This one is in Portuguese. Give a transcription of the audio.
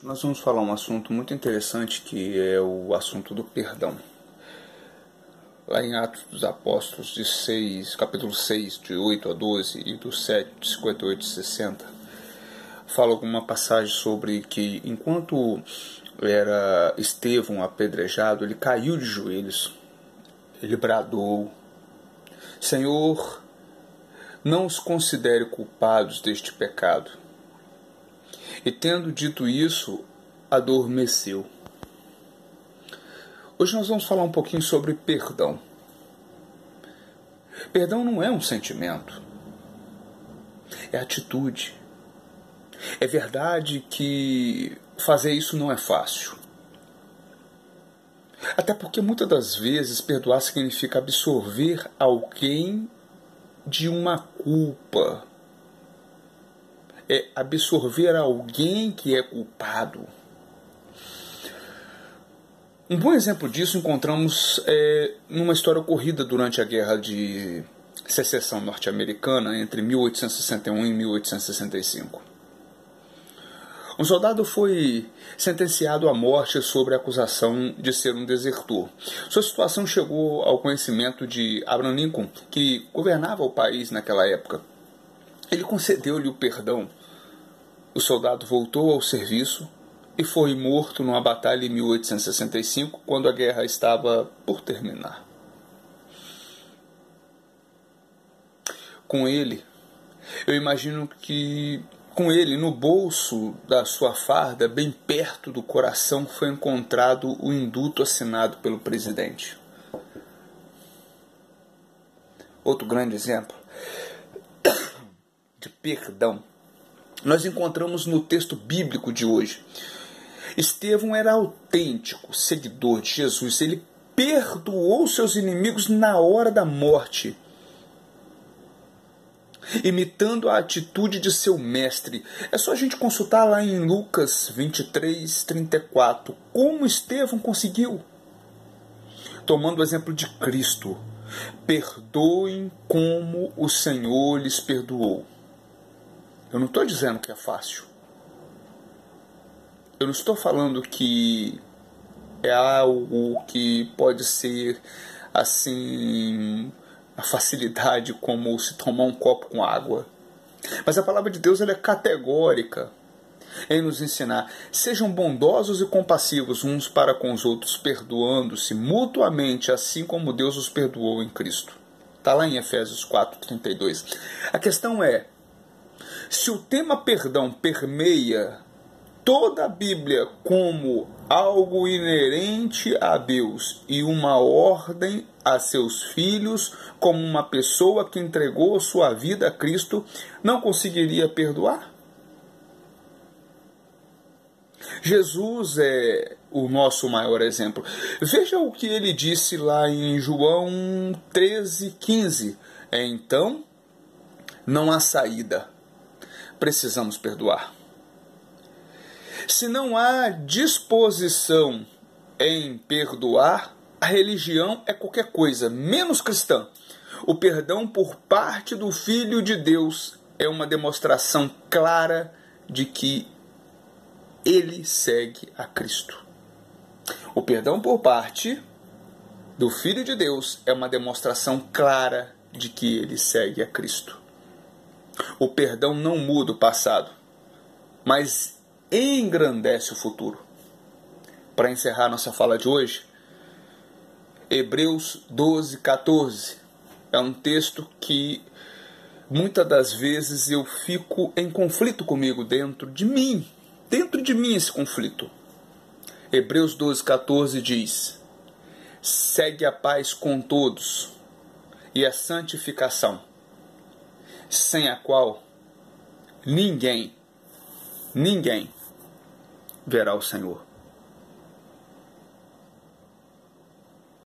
Nós vamos falar um assunto muito interessante, que é o assunto do perdão. Lá em Atos dos Apóstolos, capítulo 6, de 8 a 12, e do 7, de 58 a 60, fala alguma passagem sobre que, enquanto era Estevão apedrejado, ele caiu de joelhos, ele bradou: Senhor, não os considere culpados deste pecado. E tendo dito isso, adormeceu. Hoje nós vamos falar um pouquinho sobre perdão. Perdão não é um sentimento, é atitude. É verdade que fazer isso não é fácil. Até porque muitas das vezes perdoar significa absorver alguém de uma culpa. É absorver alguém que é culpado. Um bom exemplo disso encontramos numa história ocorrida durante a Guerra de Secessão norte-americana entre 1861 e 1865. Um soldado foi sentenciado à morte sob a acusação de ser um desertor. Sua situação chegou ao conhecimento de Abraham Lincoln, que governava o país naquela época. Ele concedeu-lhe o perdão. O soldado voltou ao serviço e foi morto numa batalha em 1865, quando a guerra estava por terminar. Eu imagino que com ele, no bolso da sua farda, bem perto do coração, foi encontrado o induto assinado pelo presidente. Outro grande exemplo de perdão nós encontramos no texto bíblico de hoje. Estevão era autêntico seguidor de Jesus. Ele perdoou seus inimigos na hora da morte, imitando a atitude de seu mestre. É só a gente consultar lá em Lucas 23, 34, como Estevão conseguiu. Tomando o exemplo de Cristo: perdoem como o Senhor lhes perdoou. Eu não estou dizendo que é fácil. Eu não estou falando que é algo que pode ser assim, a facilidade como se tomar um copo com água. Mas a palavra de Deus ela é categórica em nos ensinar: sejam bondosos e compassivos uns para com os outros, perdoando-se mutuamente, assim como Deus os perdoou em Cristo. Está lá em Efésios 4:32. A questão é: se o tema perdão permeia toda a Bíblia como algo inerente a Deus e uma ordem a seus filhos, como uma pessoa que entregou sua vida a Cristo, não conseguiria perdoar? Jesus é o nosso maior exemplo. Veja o que ele disse lá em João 13:15. Então, não há saída. Precisamos perdoar. Se não há disposição em perdoar, a religião é qualquer coisa, menos cristã. O perdão por parte do Filho de Deus é uma demonstração clara de que ele segue a Cristo. O perdão por parte do Filho de Deus é uma demonstração clara de que ele segue a Cristo. O perdão não muda o passado, mas engrandece o futuro. Para encerrar nossa fala de hoje, Hebreus 12:14 é um texto que muitas das vezes eu fico em conflito comigo dentro de mim esse conflito. Hebreus 12:14 diz: segue a paz com todos e a santificação, sem a qual ninguém verá o Senhor.